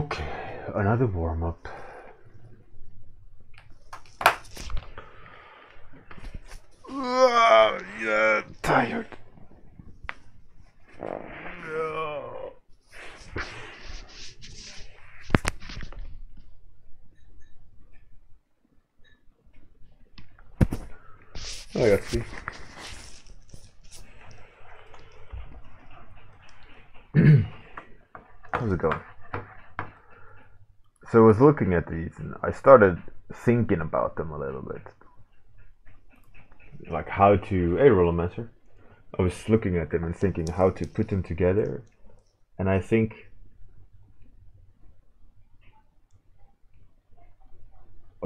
Okay, another warm up. Yeah, tired. I got see. How's it going? So I was looking at these and I started thinking about them a little bit. Like how to, hey Rollomancer. I was looking at them and thinking how to put them together. And I think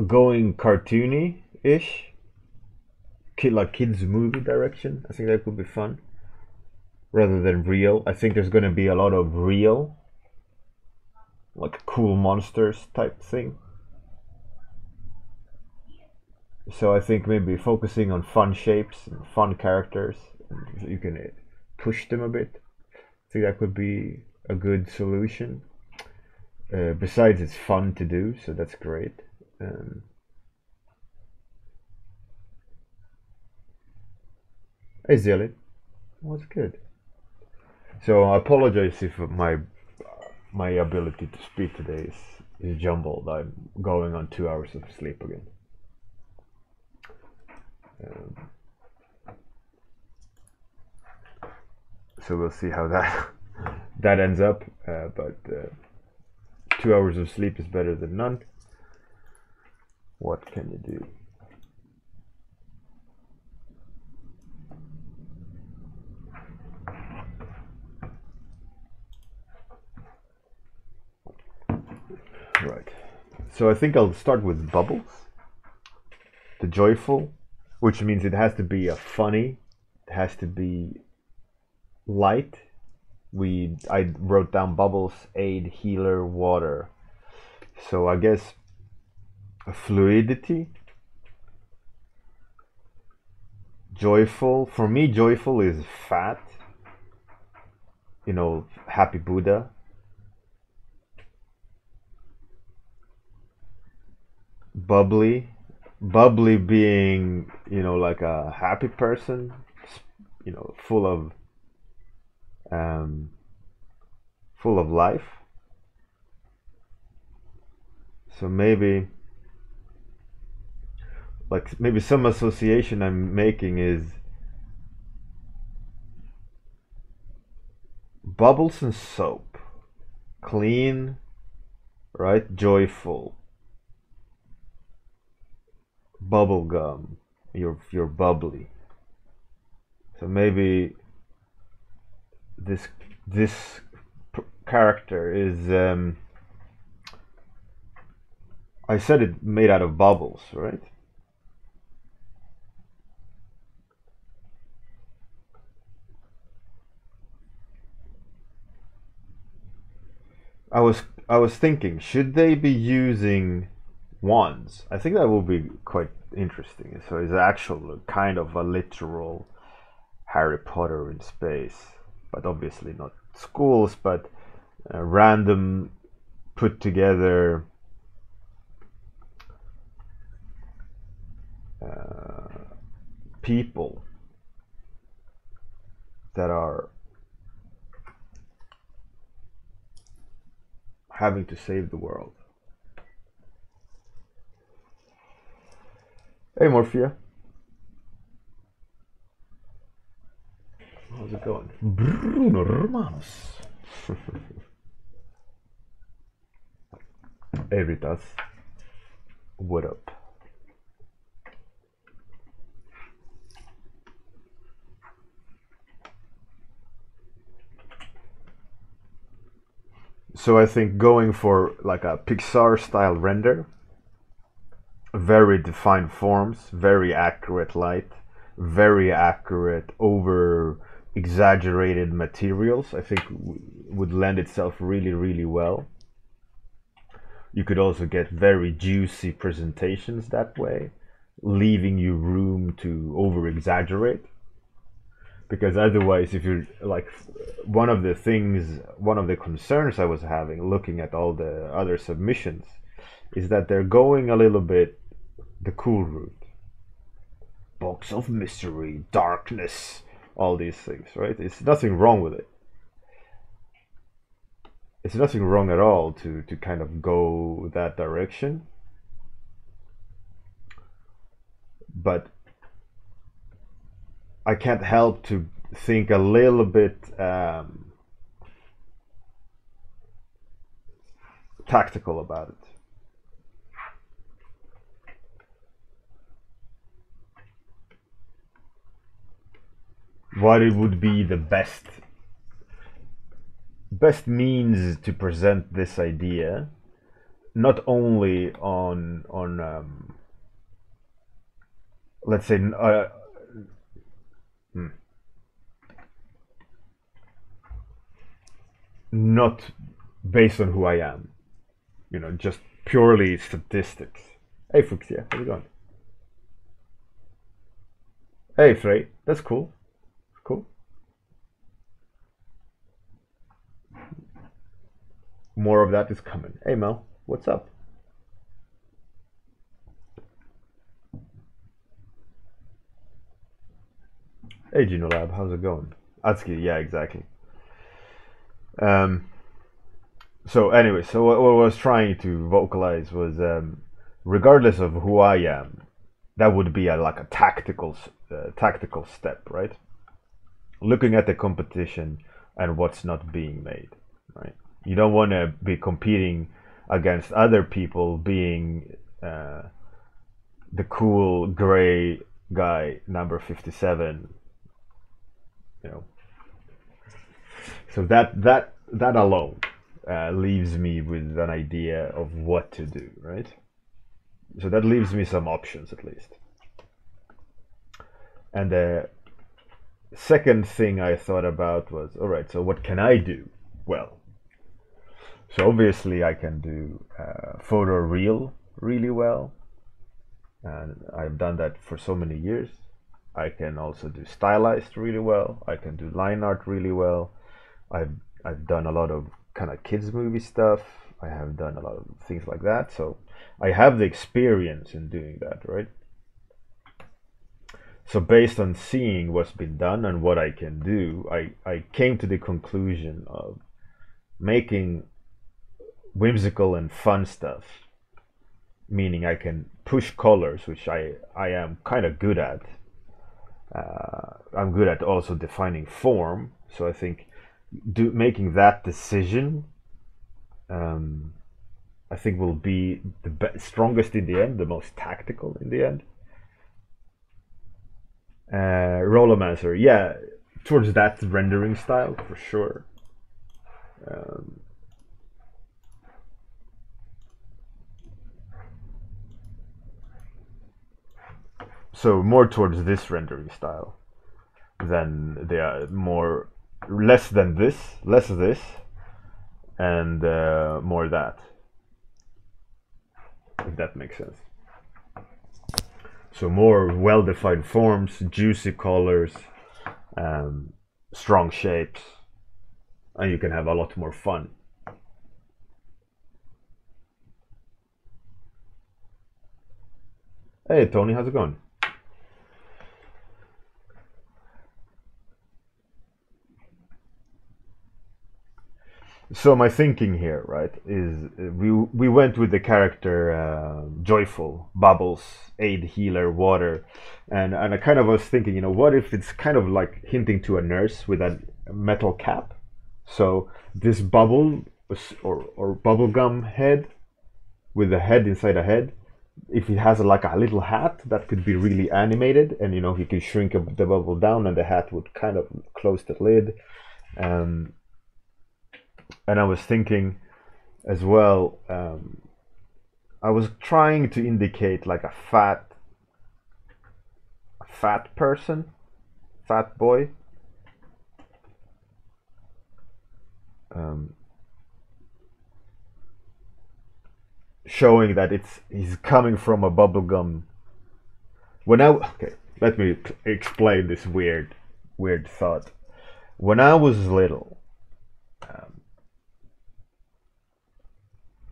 going cartoony-ish, like kids movie direction, I think that could be fun. Rather than real. I think there's gonna be a lot of real, like cool monsters type thing. So I think maybe focusing on fun shapes and fun characters, and you can push them a bit. I think that could be a good solution. Besides, it's fun to do, so that's great. Hey Zilly, what's good? So I apologize if my ability to speak today is jumbled. I'm going on 2 hours of sleep again. So we'll see how that ends up. But 2 hours of sleep is better than none. What can you do? Right. So I think I'll start with bubbles. The joyful, which means it has to be a funny, it has to be light. I wrote down bubbles, aid, healer, water. So I guess fluidity. Joyful. For me, joyful is fat. You know, happy Buddha. Bubbly. Bubbly being, you know, like a happy person, you know, full of life. So maybe some association I'm making is bubbles and soap. Clean, right? Joyful. Bubblegum. You're bubbly. So maybe this character is I said it made out of bubbles, right? I was thinking, should they be using wands? I think that will be quite interesting. So it's actual kind of a literal Harry Potter in space, but obviously not schools, but random put together people that are having to save the world. Hey Morphia. How's it going? Bruno Romanos. Eritas. What up? So I think going for like a Pixar style render, very defined forms, very accurate light, very accurate over exaggerated materials, I think would lend itself really, really well. You could also get very juicy presentations that way, leaving you room to over exaggerate. because otherwise, if you're like, one of the concerns I was having looking at all the other submissions is that they're going a little bit the cool route. Box of mystery, darkness, all these things, right? It's nothing wrong with it. It's nothing wrong at all to kind of go that direction. But I can't help to think a little bit tactical about it. What it would be the best means to present this idea, not only on let's say not based on who I am, you know, just purely statistics. Hey Fuxia, how's it going? Hey Frey, that's cool. Cool. More of that is coming. Hey Mel, what's up? Hey Genolab, how's it going? Atsuki, yeah, exactly. So anyway, so what I was trying to vocalize was, regardless of who I am, that would be like a tactical step, right? Looking at the competition and what's not being made, right? You don't want to be competing against other people being the cool gray guy number 57, you know. So that alone leaves me with an idea of what to do, right? So that leaves me some options at least. And the second thing I thought about was, all right, so what can I do well? So obviously I can do photo real really well, and I've done that for so many years. I can also do stylized really well. I can do line art really well. I've done a lot of kind of kids movie stuff. I have done a lot of things like that. So I have the experience in doing that, right? So based on seeing what's been done and what I can do, I came to the conclusion of making whimsical and fun stuff, meaning I can push colors, which I am kind of good at. I'm good at also defining form, so I think making that decision, I think will be the strongest in the end, the most tactical in the end. Rollomancer, yeah, towards that rendering style for sure. So more towards this rendering style than they are more less than this, less of this, and more that. If that makes sense. So more well-defined forms, juicy colors, strong shapes, and you can have a lot more fun. Hey Tony, how's it going? So my thinking here, right, is we went with the character joyful, bubbles, aid, healer, water, and I kind of was thinking, you know, what if it's kind of like hinting to a nurse with a metal cap? So this bubble or bubblegum head with a head inside a head, if it has like a little hat, that could be really animated, and you know, you can shrink the bubble down and the hat would kind of close the lid. And I was thinking as well, I was trying to indicate like a fat person, fat boy. Showing that he's coming from a bubblegum. Okay, let me explain this weird weird thought. When I was little,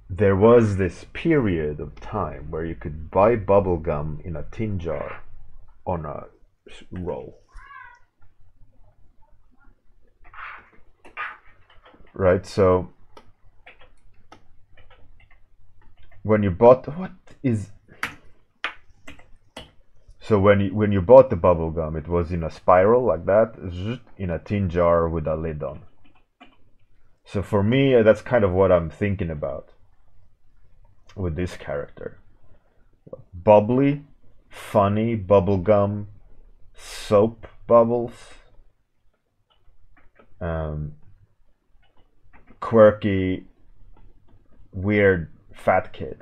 there was this period of time where you could buy bubble gum in a tin jar on a roll. Right, so when you bought what is so when you bought the bubble gum, it was in a spiral like that, in a tin jar with a lid on. So for me, that's kind of what I'm thinking about with this character. Bubbly, funny, bubblegum, soap bubbles, quirky, weird fat kid.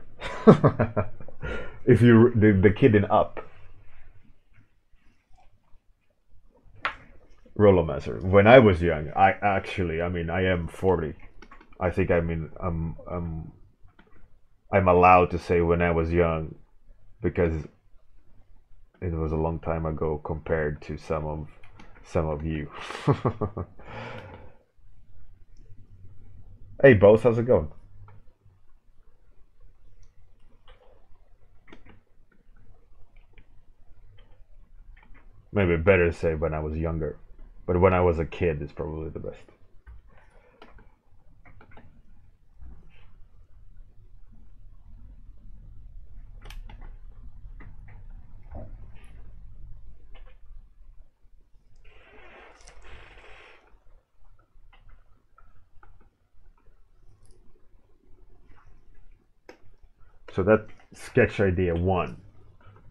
If you the kid in Up, Rollomaster. When I was young, I mean, I am 40. I think I mean I'm allowed to say when I was young because it was a long time ago compared to some of you. Hey, boss, how's it going? Maybe better to say when I was younger, but when I was a kid is probably the best. So that sketch idea one,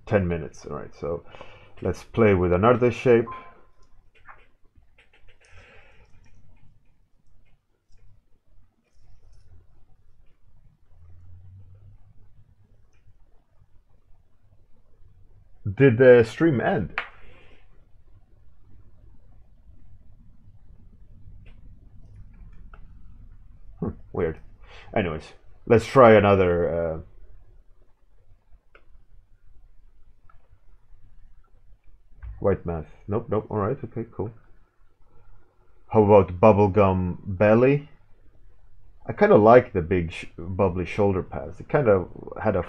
10 minutes. All right, so let's play with another shape. Did the stream end? Weird. Anyways, let's try another. White math. Nope, nope. All right, okay, cool. How about bubblegum belly? I kind of like the big bubbly shoulder pads. It kind of had a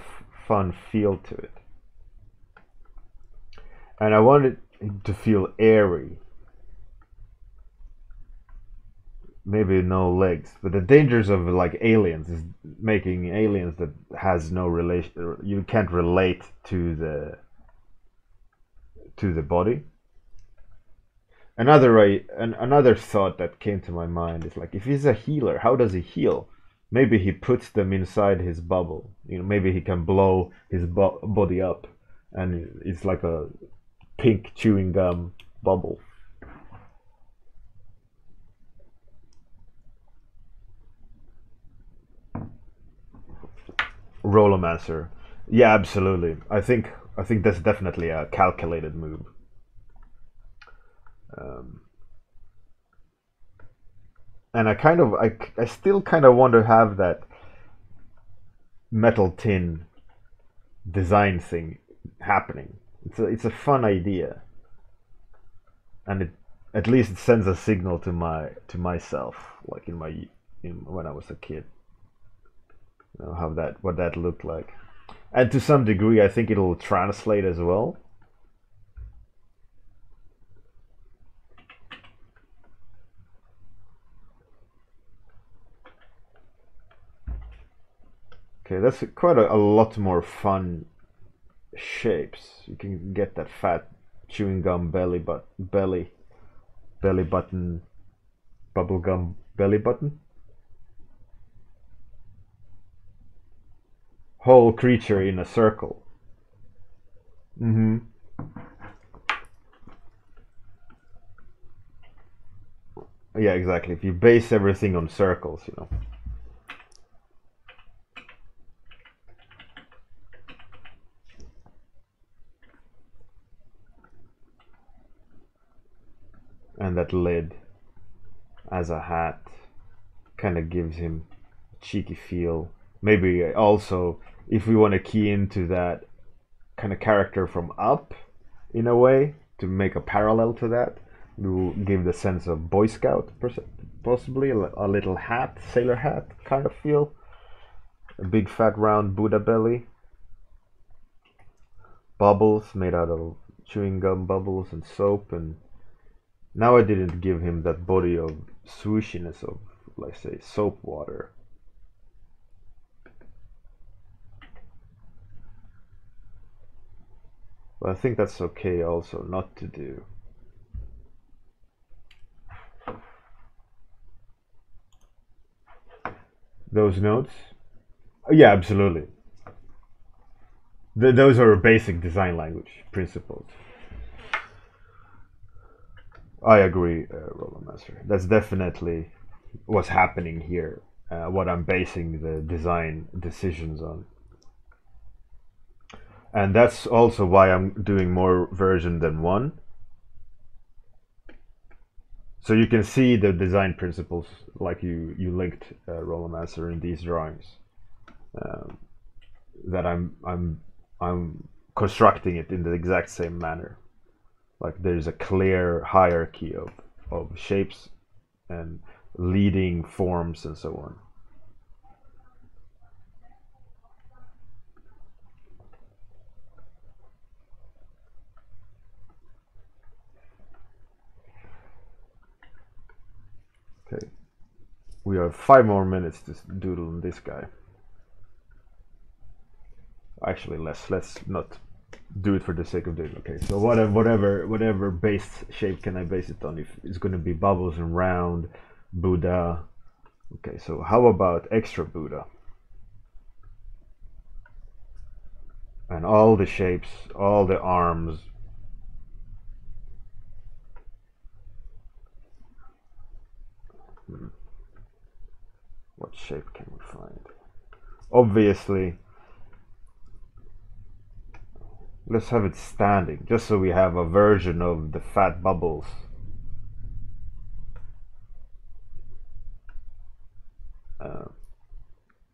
fun feel to it. And I wanted it to feel airy. Maybe no legs, but the dangers of like aliens is making aliens that has no relation. You can't relate to the body. Another thought that came to my mind is like, if he's a healer, how does he heal? Maybe he puts them inside his bubble. You know, maybe he can blow his body up, and it's like a pink chewing gum bubble. Rollomancer. Yeah, absolutely. I think that's definitely a calculated move. Um, and I still kind of want to have that metal tin design thing happening. It's a fun idea, and it at least it sends a signal to myself, like when I was a kid. You know, what that looked like, and to some degree, I think it'll translate as well. Okay, that's quite a lot more fun shapes. You can get that fat chewing gum belly button, bubblegum belly button. Whole creature in a circle. Mm-hmm. Yeah, exactly. If you base everything on circles, you know. And that lid as a hat kind of gives him a cheeky feel. Maybe also, if we want to key into that kind of character from Up, in a way, to make a parallel to that, will give the sense of Boy Scout, possibly a little hat, sailor hat kind of feel. A big fat round Buddha belly. Bubbles made out of chewing gum bubbles and soap, and now I didn't give him that body of swooshiness of, let's say, soap water. But I think that's okay also not to do. Those notes? Yeah, absolutely. Those are basic design language principles. I agree, Roland Master. That's definitely what's happening here, what I'm basing the design decisions on. And that's also why I'm doing more version than one. So you can see the design principles like you linked, Roland Master, in these drawings. That I'm constructing it in the exact same manner. Like there's a clear hierarchy of shapes and leading forms and so on. Okay, we have 5 more minutes to doodle on this guy. Actually, let's not do it for the sake of doing. Okay, so whatever base shape can I base it on? If it's going to be bubbles and round, Buddha. Okay, so how about extra Buddha? And all the shapes, all the arms. What shape can we find? Obviously, let's have it standing, just so we have a version of the fat bubbles.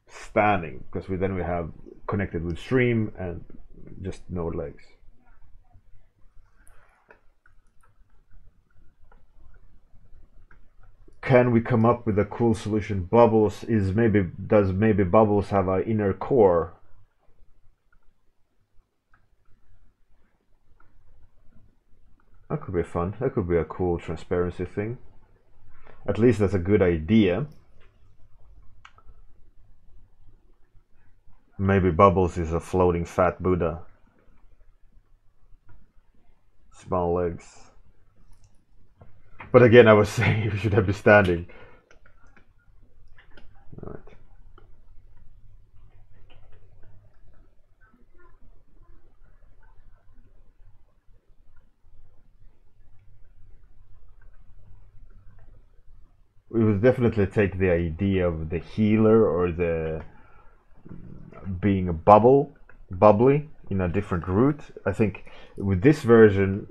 Standing, because then we have connected with stream and just no legs. Can we come up with a cool solution? Bubbles is does maybe Bubbles have an inner core? That could be fun. That could be a cool transparency thing. At least that's a good idea. Maybe Bubbles is a floating fat Buddha. Small legs. But again, I was saying we should have been standing. All right. We would definitely take the idea of the healer or the being a bubbly in a different route. I think with this version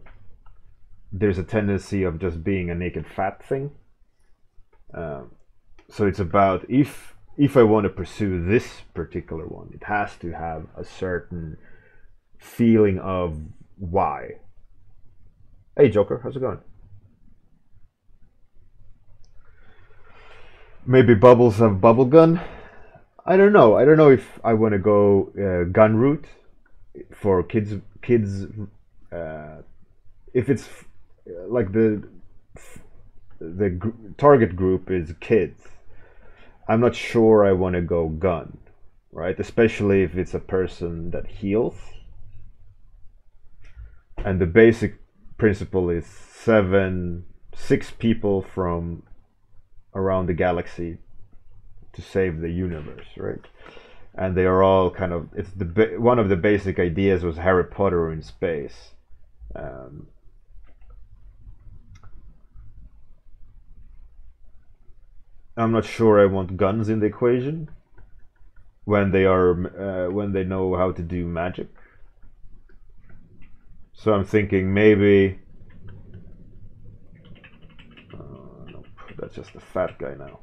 there's a tendency of just being a naked fat thing. So it's about if I want to pursue this particular one, it has to have a certain feeling of why. Hey Joker, how's it going? Maybe Bubbles have bubble gun. I don't know. I don't know if I want to go gun route for kids. If it's like the target group is kids, I'm not sure I want to go gun, right? Especially if it's a person that heals. And the basic principle is 6 people from around the galaxy to save the universe, right? And they are all kind of, it's one of the basic ideas was Harry Potter in space. I'm not sure I want guns in the equation when they know how to do magic. So I'm thinking maybe nope, that's just a fat guy now.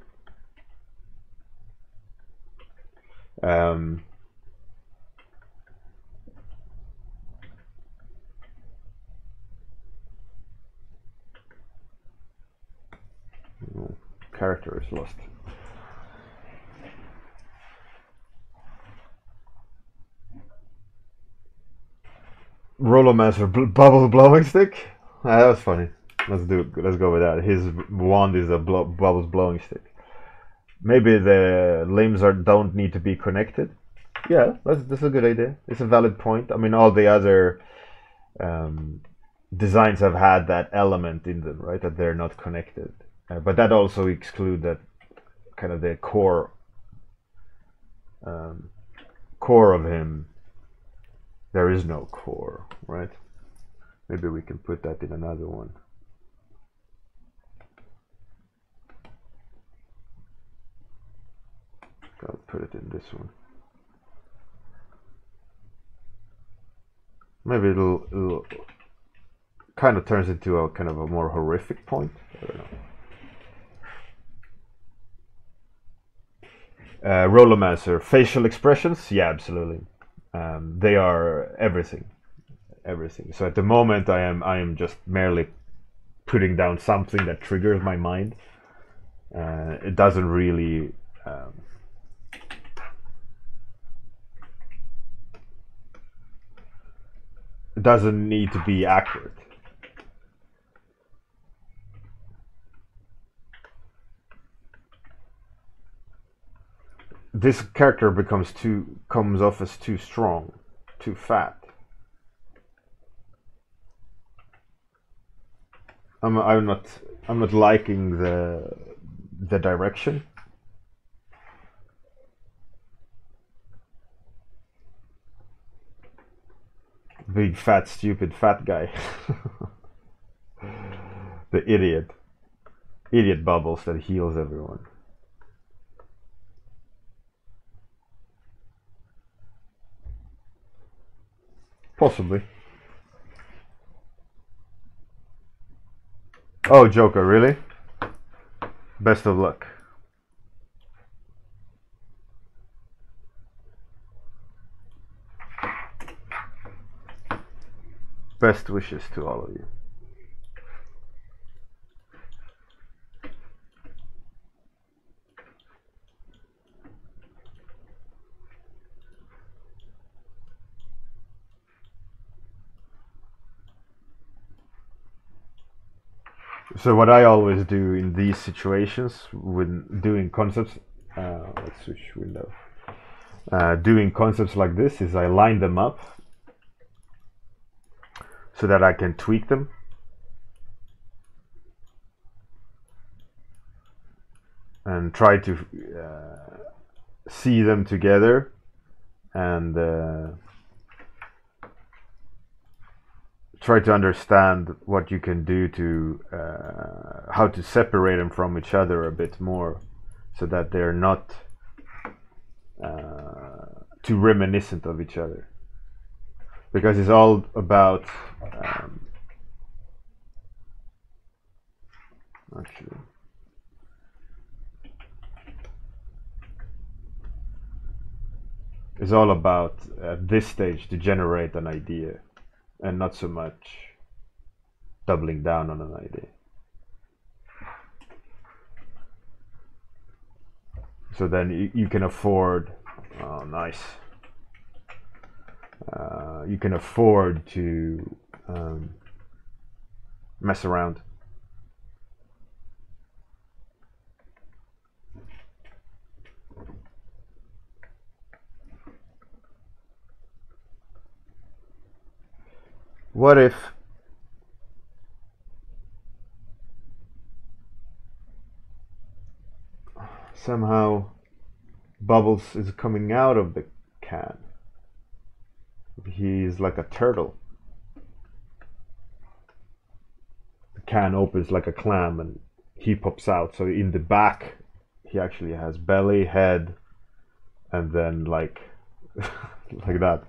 character is lost. Rollomaster bubble blowing stick. That was funny. Let's go with that. His wand is a bubbles blowing stick. Maybe the limbs don't need to be connected. Yeah, that's a good idea. It's a valid point. I mean, all the other designs have had that element in them, right? That they're not connected. But that also excludes that kind of the core of him. There is no core, right? Maybe we can put that in another one. I'll put it in this one. Maybe it'll kind of turns into a kind of a more horrific point. I don't know. Rollomancer, facial expressions, yeah, absolutely. They are everything. So at the moment, I am just merely putting down something that triggers my mind. It doesn't really. It doesn't need to be accurate. This character comes off as too strong, too fat. I'm not liking the direction. Big fat stupid fat guy. The idiot bubbles that heals everyone. Possibly. Oh, Joker, really? Best of luck. Best wishes to all of you. So what I always do in these situations when doing concepts, let's switch window. Doing concepts like this is I line them up so that I can tweak them. And try to see them together and try to understand what you can do to how to separate them from each other a bit more so that they're not too reminiscent of each other, because it's all about actually it's all about at this stage to generate an idea and not so much doubling down on an idea. So then you can afford, oh nice, you can afford to mess around. What if somehow Bubbles is coming out of the can? He's like a turtle. The can opens like a clam and he pops out. So in the back he actually has belly, head, and then like like that.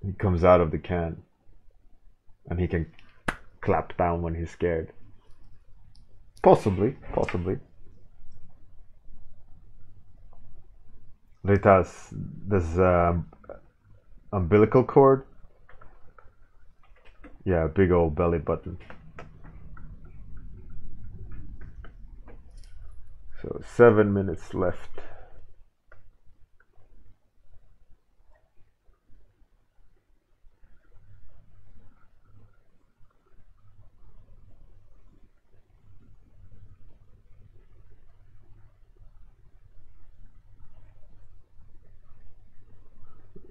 He comes out of the can and he can clap down when he's scared. Possibly. It has this umbilical cord. Yeah, big old belly button. 7 minutes left.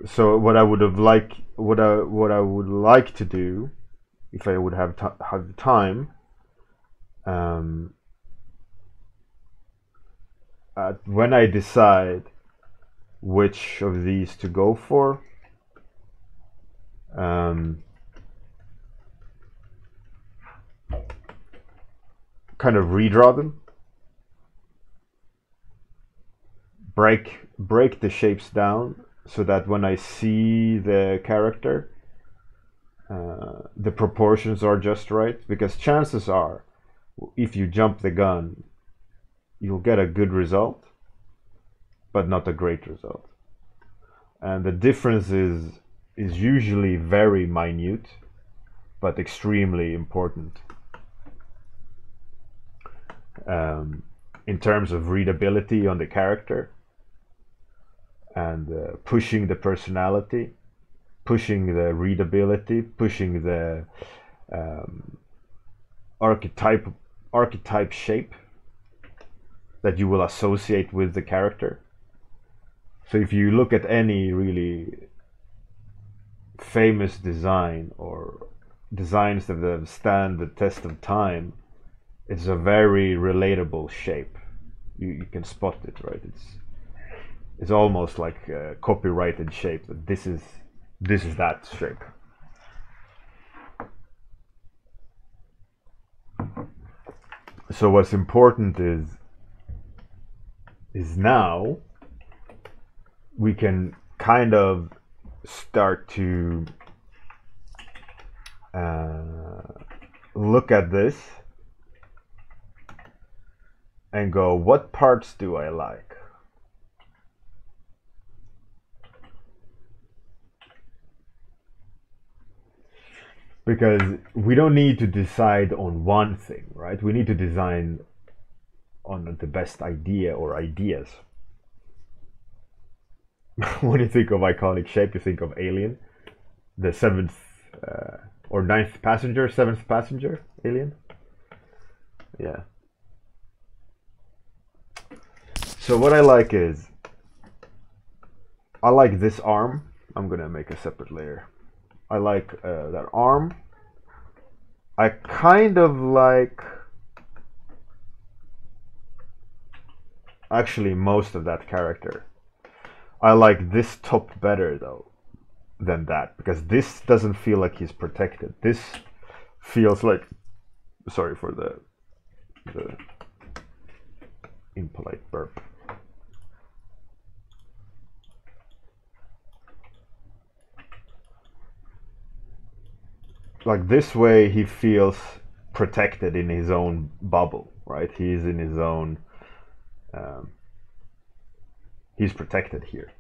So what I would have liked, what I would like to do, if I would have the time, when I decide which of these to go for, kind of redraw them, break the shapes down, so that when I see the character, the proportions are just right, because chances are, if you jump the gun, you'll get a good result, but not a great result. And the difference is usually very minute, but extremely important. In terms of readability on the character, and pushing the personality, pushing the readability, pushing the archetype shape that you will associate with the character. So if you look at any really famous design or designs that have stand the test of time, it's a very relatable shape. You can spot it, right? It's almost like a copyrighted shape. That this is that shape. So what's important is now we can kind of start to look at this and go, what parts do I like? Because we don't need to decide on one thing, right? We need to design on the best idea or ideas. When you think of iconic shape, you think of Alien, the seventh or ninth passenger, seventh passenger, Alien. Yeah. So what I like is, I like this arm. I'm gonna make a separate layer. I like that arm. I kind of like, actually, most of that character. I like this top better though than that, because this doesn't feel like he's protected. This feels like, sorry for the impolite burp. Like this way he feels protected in his own bubble, right? He's in his own, he's protected here.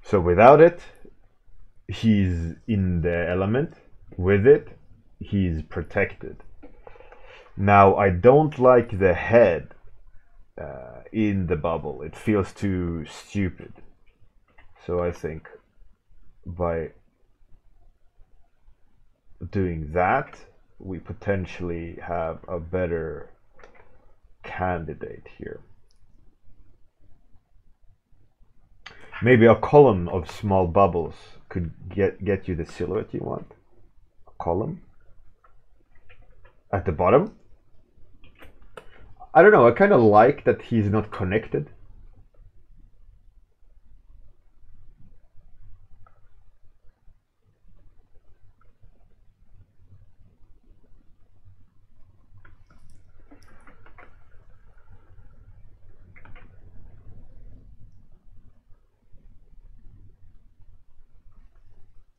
So without it, he's in the element. With it, he's protected. Now I don't like the head in the bubble. It feels too stupid. So I think by doing that, we potentially have a better candidate here. Maybe a column of small bubbles could get you the silhouette you want. A column at the bottom. I don't know, I kind of like that he's not connected.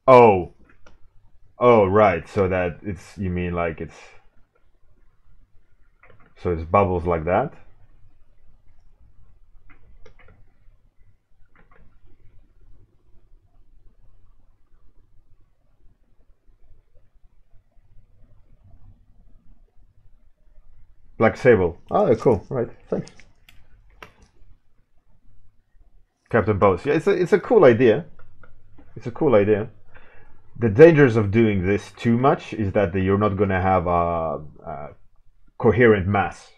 Oh. Oh, right. So that it's, you mean like it's, so it's bubbles like that? Black Sable. Oh, cool. Right. Thanks. Captain Bows. Yeah, it's a cool idea. It's a cool idea. The dangers of doing this too much is that you're not going to have a coherent mass.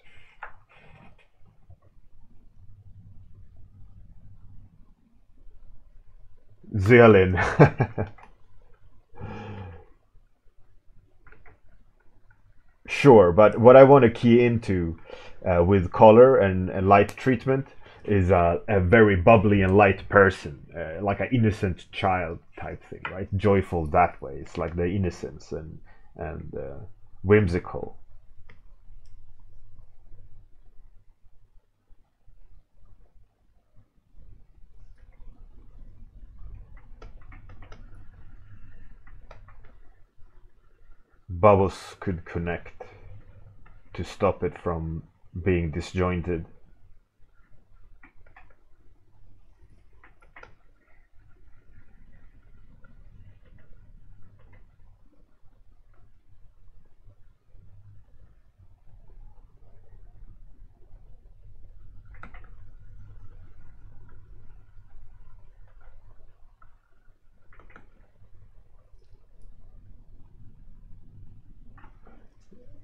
Zealin. Sure, but what I want to key into with color and light treatment is a very bubbly and light person, like an innocent child type thing, right? Joyful that way. It's like the innocence and whimsical. Bubbles could connect to stop it from being disjointed.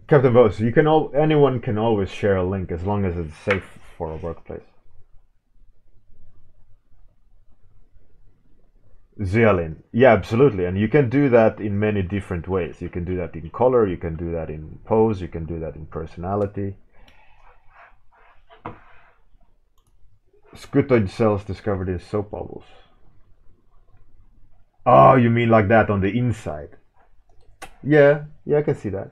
Captain Bose, you can anyone can always share a link as long as it's safe for a workplace. Zealin, yeah, absolutely, and you can do that in many different ways. You can do that in color, you can do that in pose, you can do that in personality. Scutoid cells discovered in soap bubbles. Oh, you mean like that on the inside? Yeah, I can see that.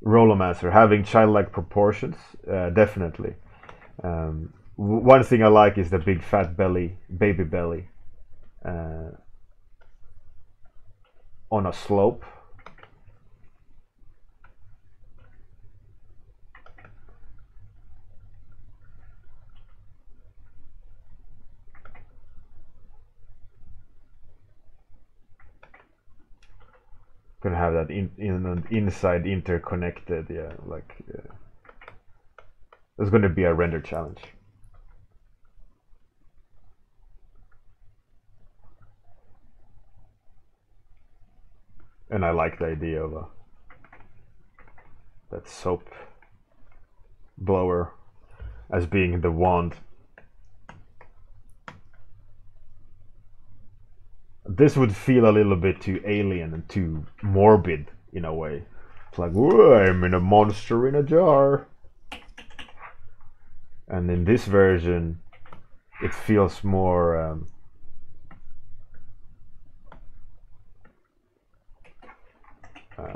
Rollomancer, having childlike proportions, definitely. One thing I like is the big fat belly, baby belly, on a slope. Gonna have that in an inside interconnected, yeah, like there's gonna be a render challenge. And I like the idea of that soap blower as being the wand. This would feel a little bit too alien and too morbid in a way. It's like, I'm in a monster in a jar. And in this version, it feels more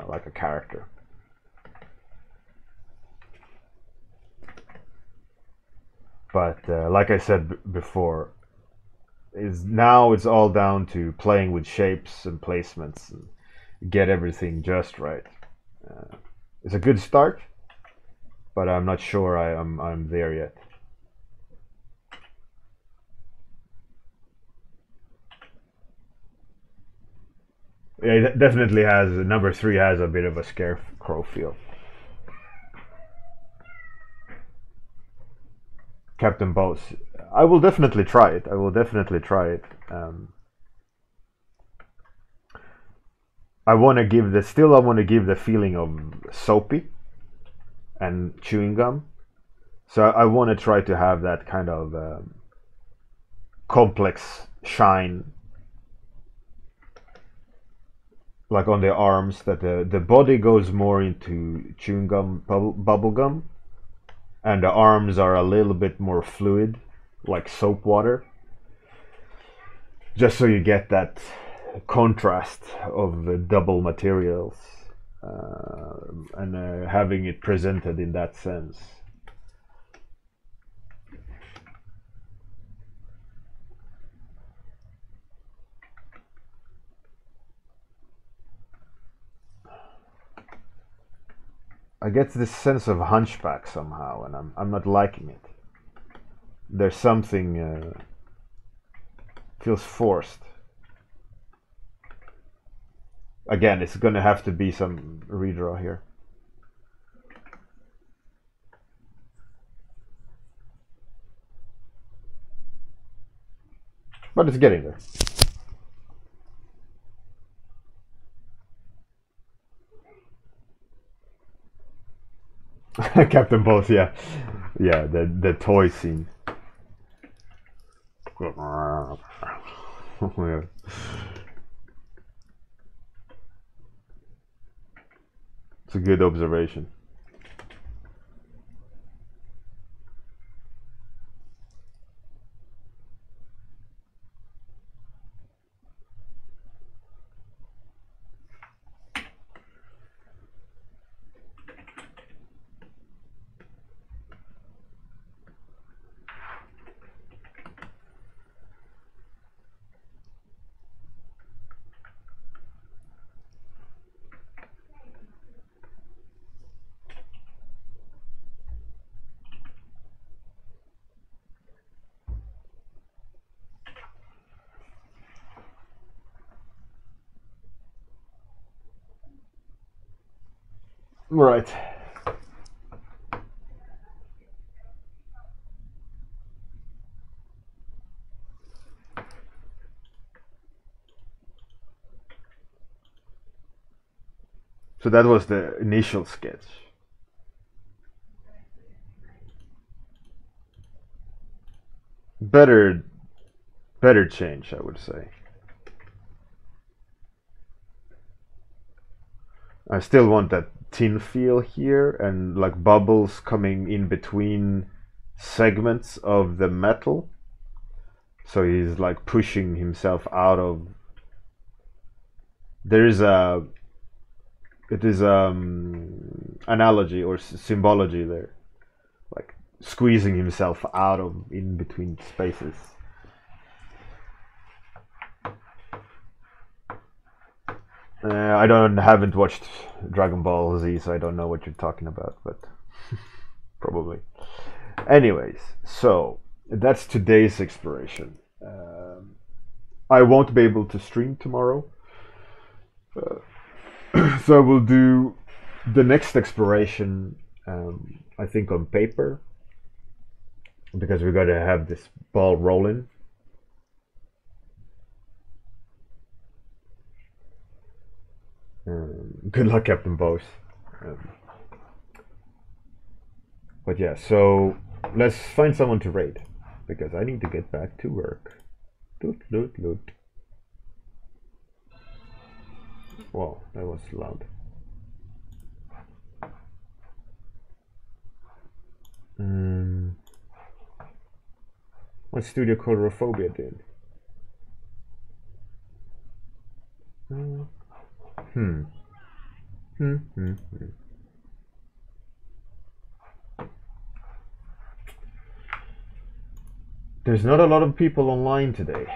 like a character. But like I said before, now it's all down to playing with shapes and placements and get everything just right. It's a good start, but I'm not sure I'm there yet. Yeah, it definitely has. Number 3 has a bit of a scarecrow feel. Captain Bose. I will definitely try it. I want to give the feeling of soapy and chewing gum. So I want to try to have that kind of complex shine, like on the arms, that the body goes more into chewing gum, bubble gum, and the arms are a little bit more fluid, like soap water, just so you get that contrast of the double materials, and having it presented in that sense. I get this sense of hunchback somehow, and I'm not liking it. There's something feels forced. Again, it's gonna have to be some redraw here. But it's getting there. Captain Boss, yeah. Yeah, the toy scene. Yeah. It's a good observation. Right. So that was the initial sketch. Better change, I would say. I still want that tin feel here and like bubbles coming in between segments of the metal. So he's like pushing himself out of. There is a. It is analogy or symbology there, like squeezing himself out of in between spaces. I haven't watched Dragon Ball Z, so I don't know what you're talking about, but probably. Anyways, so that's today's exploration. I won't be able to stream tomorrow, so I will do the next exploration. I think on paper, because we gotta have this ball rolling. Good luck, Captain Bose. But yeah, so let's find someone to raid, because I need to get back to work. Loot, loot, loot. Wow, that was loud. What's Studio Colorophobia doing? There's not a lot of people online today.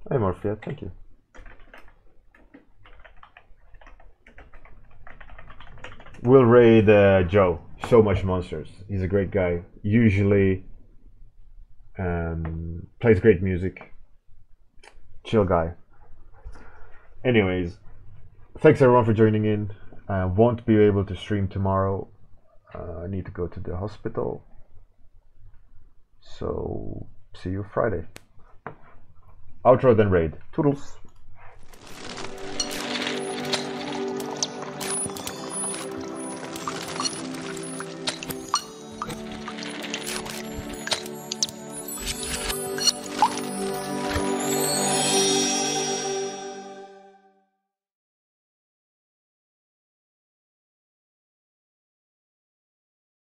Hi Morphia, thank you. We'll raid Joe. So much monsters. He's a great guy. Usually plays great music. Chill guy. Anyways, thanks everyone for joining in. I won't be able to stream tomorrow. I need to go to the hospital. So see you Friday. Outro then raid. Toodles.